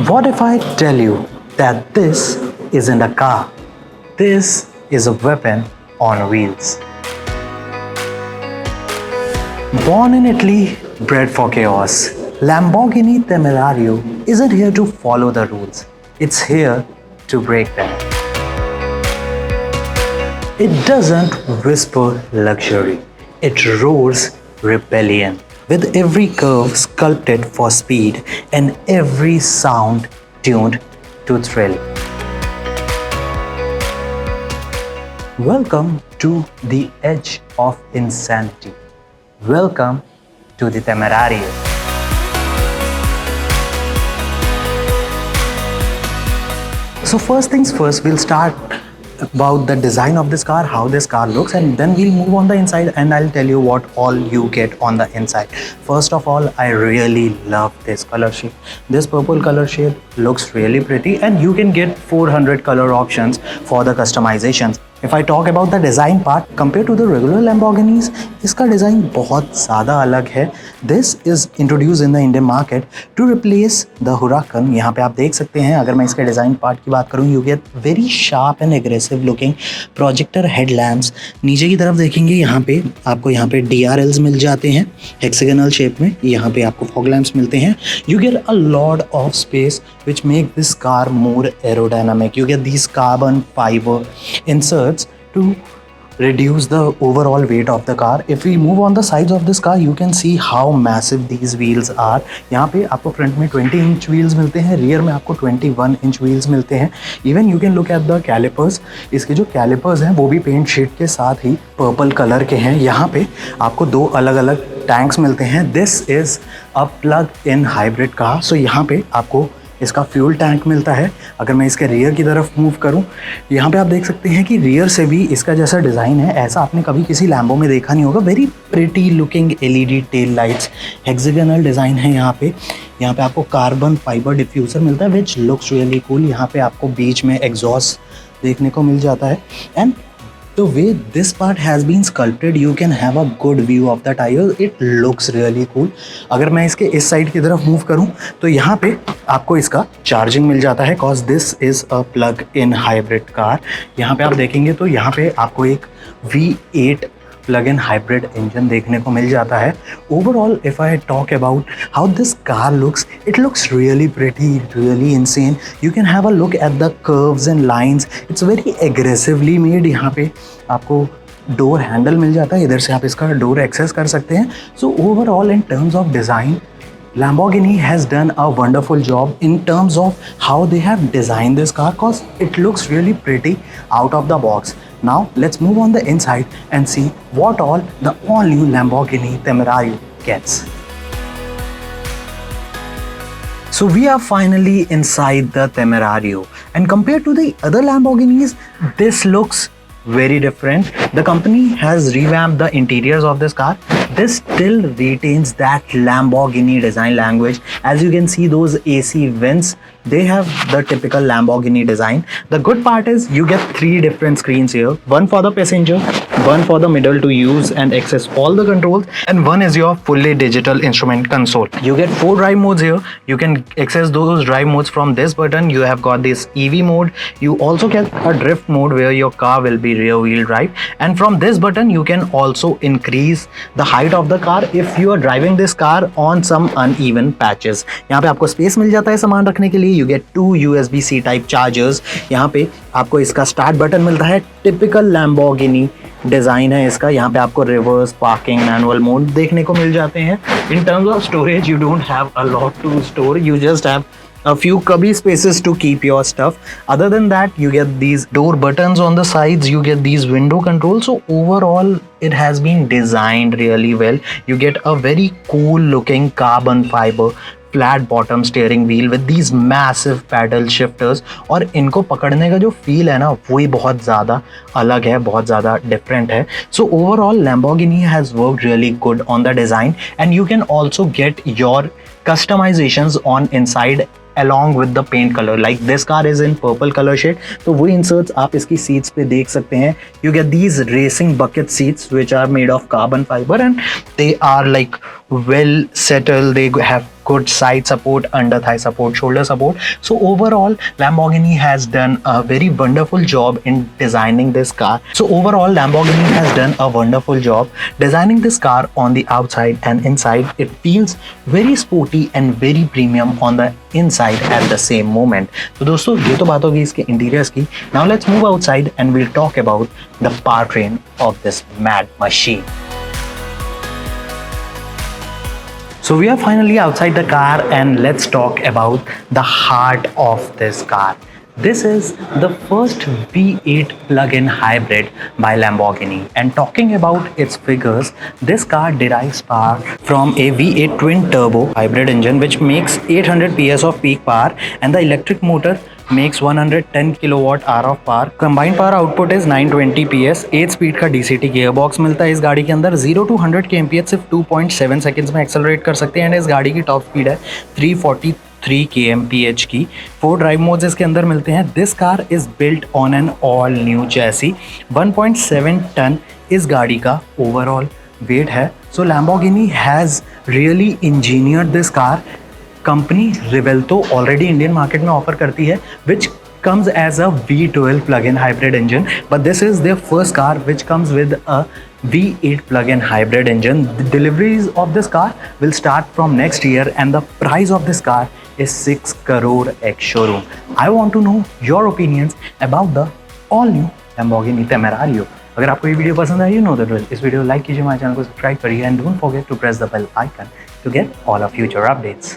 What if I tell you that this isn't a car? This is a weapon on wheels. Born in Italy, bred for chaos, Lamborghini Temerario isn't here to follow the rules. It's here to break them. It doesn't whisper luxury. It roars rebellion. With every curve sculpted for speed and every sound tuned to thrill. Welcome to the edge of insanity. Welcome to the Temerario. So first things first, we'll start about the design of this car, how this car looks, and then we'll move on the inside and I'll tell you what all you get on the inside. First of all, I really love this color shade. This purple color shade looks really pretty and you can get 400 color options for the customizations. If I talk about the design part, compared to the regular Lamborghinis, इसका design बहुत ज़्यादा अलग है. This is introduced in the Indian market to replace the Huracan. यहाँ पे आप देख सकते हैं, अगर मैं इसके डिज़ाइन पार्ट की बात करूँ, you get very sharp and aggressive looking projector headlamps. नीचे की तरफ देखेंगे, यहाँ पे आपको यहाँ पे DRLs मिल जाते हैं hexagonal shape में. यहाँ पे आपको fog lamps मिलते हैं. You get a lot of space which make this car more aerodynamic. You get these carbon fiber inserts to reduce the overall weight of the car. If we move on the sides of this car, you can see how massive these wheels are. यहाँ पे आपको front में 20 inch wheels मिलते हैं, rear में आपको 21 inch wheels मिलते हैं. Even you can look at the calipers. इसके जो कैलिपर्स हैं वो भी पेंट शीट के साथ ही पर्पल कलर के हैं. यहाँ पे आपको दो अलग अलग टैंक्स मिलते हैं. This is a plug in hybrid car. So यहाँ पे आपको इसका फ्यूल टैंक मिलता है. अगर मैं इसके रियर की तरफ मूव करूं, यहाँ पे आप देख सकते हैं कि रियर से भी इसका जैसा डिज़ाइन है, ऐसा आपने कभी किसी लैम्बो में देखा नहीं होगा. Very pretty looking LED tail lights, hexagonal design है. यहाँ पे आपको कार्बन फाइबर डिफ्यूज़र मिलता है विच लुक्स रियली कूल. यहाँ पे आपको बीच में एग्जॉस्ट देखने को मिल जाता है. And the way this part has been sculpted, you can have a good view of the tires. It looks really cool. अगर मैं इसके इस साइड की तरफ मूव करूं तो यहाँ पे आपको इसका चार्जिंग मिल जाता है, cause this is a plug-in hybrid car. यहाँ पे आप देखेंगे तो यहाँ पे आपको एक V8 plug-in hybrid engine देखने को मिल जाता है. Overall, if I talk about how this car looks, it looks really pretty, really insane. You can have a look at the curves and lines. It's very aggressively made. यहाँ पे आपको door handle मिल जाता है, इधर से आप इसका door access कर सकते हैं. So overall, in terms of design, Lamborghini has done a wonderful job in terms of how they have designed this car, cause it looks really pretty out of the box. Now let's move on the inside and see what all the all-new Lamborghini Temerario gets. So we are finally inside the Temerario, and compared to the other Lamborghinis, this looks very different. The company has revamped the interiors of this car. This still retains that Lamborghini design language. As you can see, those AC vents, they have the typical Lamborghini design. The good part is you get 3 different screens here. One for the passenger, one for the middle to use and access all the controls, and one is your fully digital instrument console. You get 4 drive modes here. You can access those drive modes from this button. You have got this EV mode. You also get a drift mode where your car will be rear wheel drive, and from this button you can also increase the height of the car if you are driving this car on some uneven patches. यहाँ पे आपको space मिल जाता है सामान रखने के लिए. You get 2 USB-C type chargers. यहाँ पे आपको इसका स्टार्ट बटन मिलता है. टिपिकल Lamborghini डिज़ाइन है इसका. यहाँ पे आपको रिवर्स, पार्किंग, मैनुअल मोड देखने को मिल जाते हैं. In terms of storage, you don't have a lot to store. You just have a few cubby spaces to keep your stuff. Other than that, you get these door buttons on the sides. You get these window controls. So overall, it has been designed really well. You get a very cool looking carbon fiber flat bottom steering wheel with these massive paddle shifters. और इनको पकड़ने का जो feel है ना, वही बहुत ज़्यादा अलग है, बहुत ज़्यादा डिफरेंट है. So overall Lamborghini has worked really good on the design, and you can also get your customizations on inside along with the paint color. Like this car is in purple color shade, तो वो inserts आप इसकी seats पे देख सकते हैं. You get these racing bucket seats which are made of carbon fiber and they are like well settled. They have good side support, under thigh support, shoulder support. So overall, Lamborghini has done a very wonderful job in designing this car. So overall, Lamborghini has done a wonderful job designing this car on the outside and inside. It feels very sporty and very premium on the inside at the same moment. तो दोस्तों ये तो बात होगी इसके interiors की. Now let's move outside and we'll talk about the powertrain of this mad machine. So we are finally outside the car and let's talk about the heart of this car. This is the first V8 plug-in hybrid by Lamborghini, and talking about its figures, this car derives power from a V8 twin turbo hybrid engine which makes 800 PS of peak power, and the electric motor makes 110 kilowatt hour of power. Combined power output is 920 PS. 8 speed का DCT gearbox मिलता है इस गाड़ी के अंदर. 0 to 100 kmph सिर्फ 2.7 seconds में accelerate कर सकते हैं, एंड इस गाड़ी की टॉप स्पीड है 343 kmph की. 4 ड्राइव मोड्स इसके अंदर मिलते हैं. This car is built on an all new chassis. 1.7 tonne इस गाड़ी का ओवरऑल वेट है. So Lamborghini has really engineered this car. Company Revuelto already Indian market में ऑफर करती है विच comes as a V12 plug-in hybrid engine, but this is their first car which comes with a V8 plug-in hybrid engine. The deliveries of this car will start from next year and the price of this car is 6 crore ex showroom. I want to know your opinions about the all new Lamborghini Temerario. अगर आपको ये video पसंद आई, you know the drill. इस video को like कीजिए, हमारे channel को subscribe करिए, and don't forget to press the bell icon to get all our future updates.